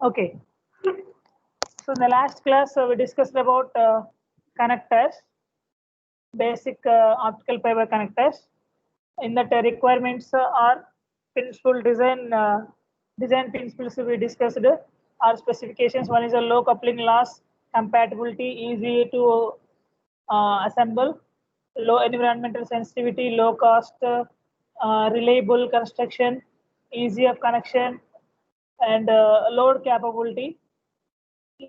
Okay. So in the last class, we discussed about connectors, basic optical fiber connectors. In that requirements are principle design principles we discussed are specifications. One is a low coupling loss, compatibility, easy to assemble, low environmental sensitivity, low cost, reliable construction, easy of connection, and load capability,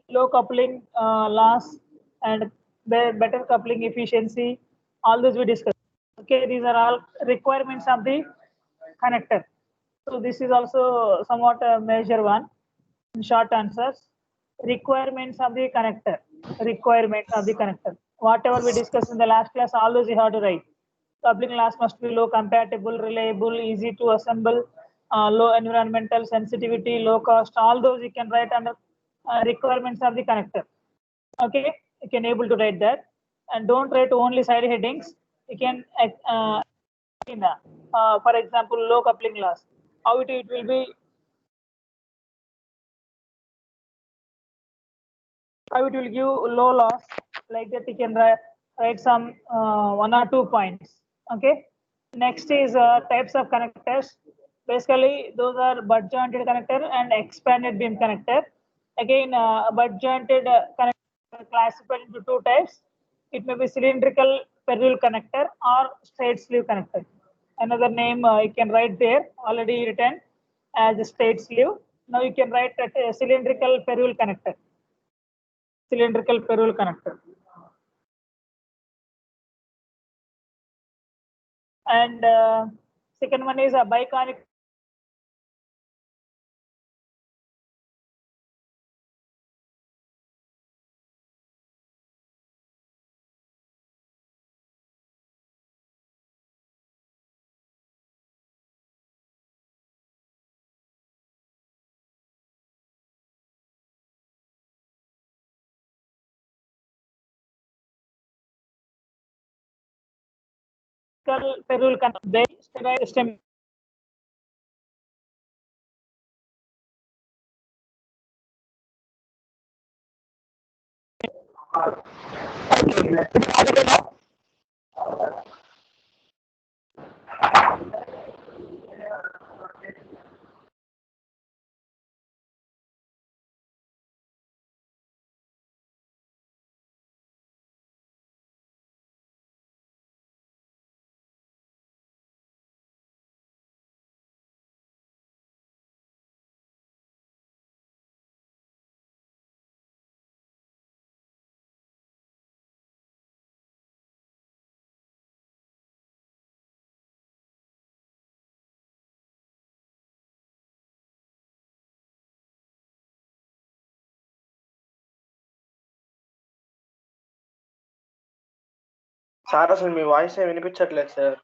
low coupling loss, and better coupling efficiency. All those we discussed. Okay, these are all requirements of the connector. So this is also somewhat a major one. In short answers, requirements of the connector. Requirements of the connector. Whatever we discussed in the last class, all those you have to write. Coupling loss must be low, compatible, reliable, easy to assemble, low environmental sensitivity, low cost. All those you can write under requirements of the connector. Okay, you can able to write that, and don't write only side headings. You can for example, low coupling loss. How it will be? How it will give low loss? Like that, you can write some 1 or 2 points. Okay. Next is types of connectors. Basically, those are butt jointed connector and expanded beam connector. Again, butt jointed connector classified into 2 types. It may be cylindrical ferrule connector or straight sleeve connector. Another name you can write there, already written as a straight sleeve. Now you can write that cylindrical ferrule connector. Cylindrical ferrule connector. And second one is a biconic ferrule connector. Stem. Sir అసలు మీ voice ఏ వినిపించట్లేదు sir.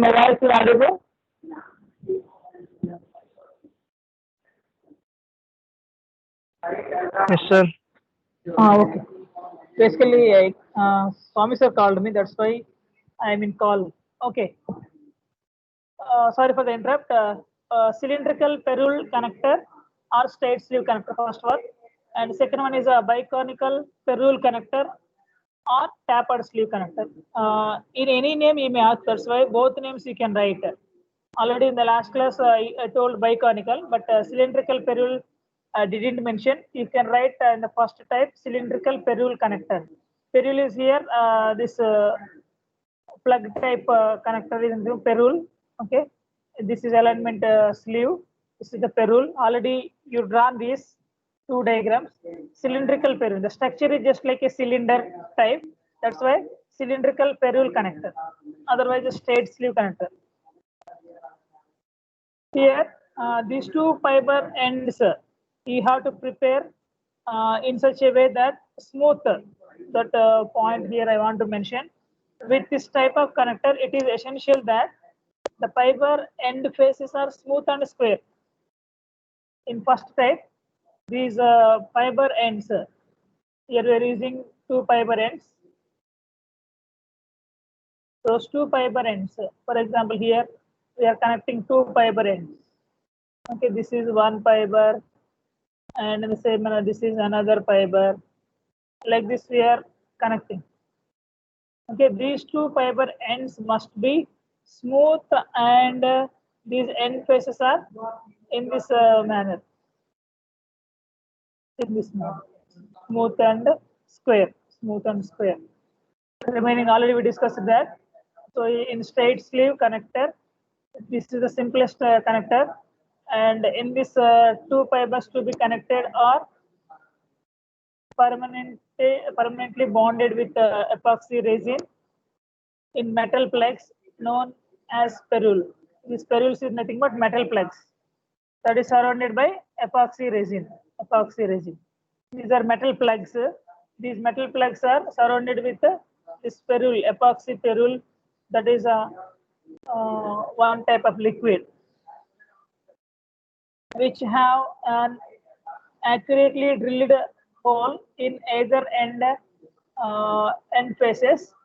My voice is audible. Yes, sir. Okay. Basically, Swami sir called me. That's why I'm in call. Okay. Sorry for the interrupt. Cylindrical ferrule connector or straight sleeve connector, first one, and second one is a biconical ferrule connector or tapered sleeve connector. In any name you may ask. That's why both names you can write. Already in the last class I told biconical, but cylindrical ferrule I didn't mention. You can write in the first type cylindrical perul connector. Perul is here. This plug type connector is in the perul. Okay, this is alignment sleeve. This is the perul. Already you drawn these two diagrams. Cylindrical perul. The structure is just like a cylinder type. That's why cylindrical perul connector. Otherwise, a straight sleeve connector. Here, these two fiber ends, you have to prepare in such a way that smooth. That point here I want to mention. With this type of connector, it is essential that the fiber end faces are smooth and square. In first type, these fiber ends, here we are using two fiber ends. Those two fiber ends, for example, here we are connecting two fiber ends. Okay, this is one fiber, and in the same manner, this is another fiber. Like this, we are connecting. Okay, these two fiber ends must be smooth, and these end faces are in this manner. In this manner, smooth and square, smooth and square. Remaining already we discussed that. So in straight sleeve connector, this is the simplest connector, and in this two fibers to be connected are permanently bonded with epoxy resin in metal plugs known as perul. This peruls is nothing but metal plugs that is surrounded by epoxy resin. Epoxy resin. These are metal plugs. These metal plugs are surrounded with this perul, epoxy perul, that is one type of liquid, which have an accurately drilled hole in either end faces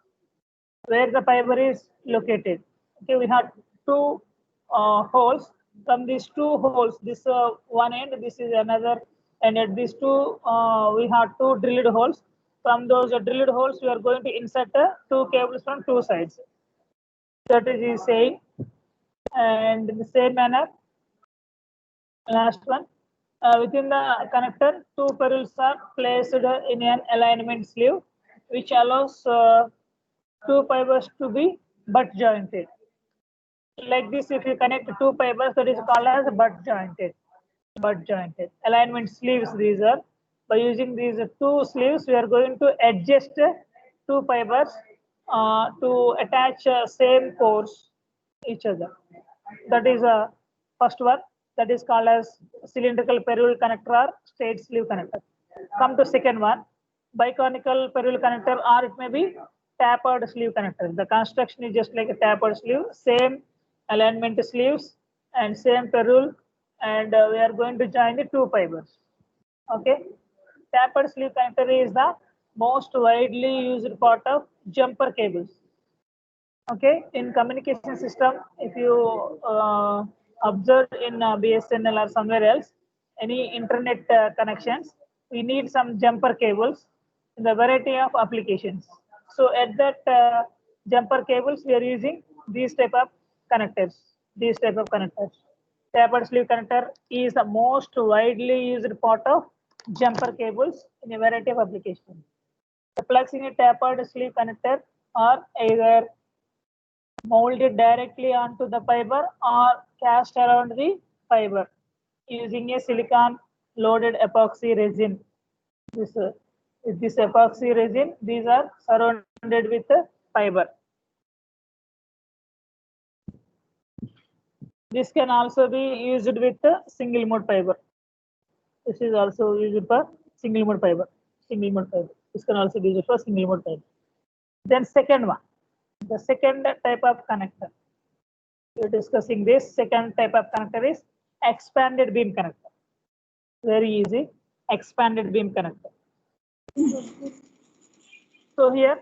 where the fiber is located. Okay, we have two holes. From these two holes, this one end, this is another, and at these two, we have two drilled holes. From those drilled holes, we are going to insert two cables from two sides. That is saying, and in the same manner, last one, within the connector, two peruls are placed in an alignment sleeve, which allows two fibers to be butt jointed. Like this, if you connect two fibers, that is called as butt jointed. Butt jointed. Alignment sleeves, these are. By using these two sleeves, we are going to adjust two fibers to attach same course each other. That is first one. That is called as cylindrical perul connector or straight sleeve connector. Come to second one, biconical perul connector, or it may be tapered sleeve connector. The construction is just like a tapered sleeve, same alignment sleeves and same perul, and we are going to join the two fibers. Okay, tapered sleeve connector is the most widely used part of jumper cables. Okay, in communication system, if you observe in BSNL or somewhere else, any internet connections, we need some jumper cables in the variety of applications. So at that jumper cables, we are using these type of connectors. These type of connectors. Tapered sleeve connector is the most widely used part of jumper cables in a variety of applications. The plugs in a tapered sleeve connector are either molded directly onto the fiber or cast around the fiber using a silicon loaded epoxy resin. This epoxy resin, these are surrounded with the fiber. This can also be used with the single mode fiber. This is also used for single mode fiber. Single mode fiber. This can also be used for single mode fiber. Then second one, the second type of connector. We're discussing this. Second type of connector is expanded beam connector. Very easy. Expanded beam connector. So here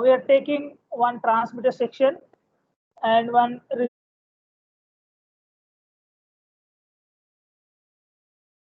we are taking one transmitter section and one